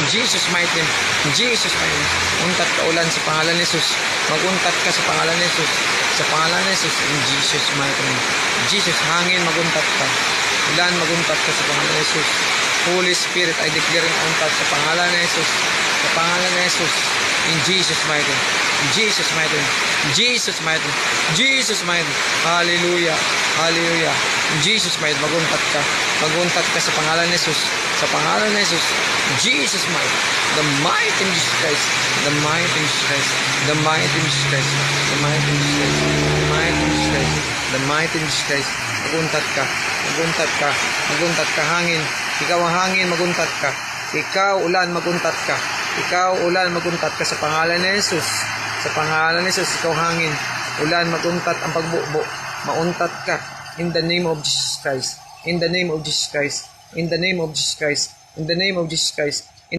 Jesus mighty name. In Jesus mighty name. Untat ka ulan sa pangalan ni Jesus. Maguntat ka sa pangalan ni Jesus. Sa pangalan ni Jesus. In Jesus mighty name. Jesus, hangin, maguntat ka. Ulan, maguntat ka sa pangalan ni Jesus. Holy Spirit, I declare ang untat sa pangalan ni Jesus. Sa pangalan ni Jesus. In Jesus mighty name. In Jesus mighty name. In Jesus mighty name. Jesus mighty name. Hallelujah. Hallelujah. In Jesus mighty name. Maguntat ka. Maguntat ka sa pangalan ni Jesus. Sa pangalan ni Jesus. Jesus mighty. The mighty in Jesus Christ. The mighty in Jesus Christ. The mighty in Jesus Christ. The mighty in Jesus Christ. The mighty in Jesus Christ. The mighty in Jesus Christ. Maguntat ka. Maguntat ka. Maguntat ka. Hangin. Ikaw ang hangin. Maguntat ka. Ikaw ulan. Maguntat ka. Ikaw ulan. Maguntat ka sa pangalan ni Jesus. Sa pangalan ni Jesus. Ikaw hangin. Ulan. Maguntat ang pagbubo. Mauntat ka. In the name of Jesus Christ. In the name of Jesus Christ. In the name of Jesus Christ. In the name of Jesus Christ.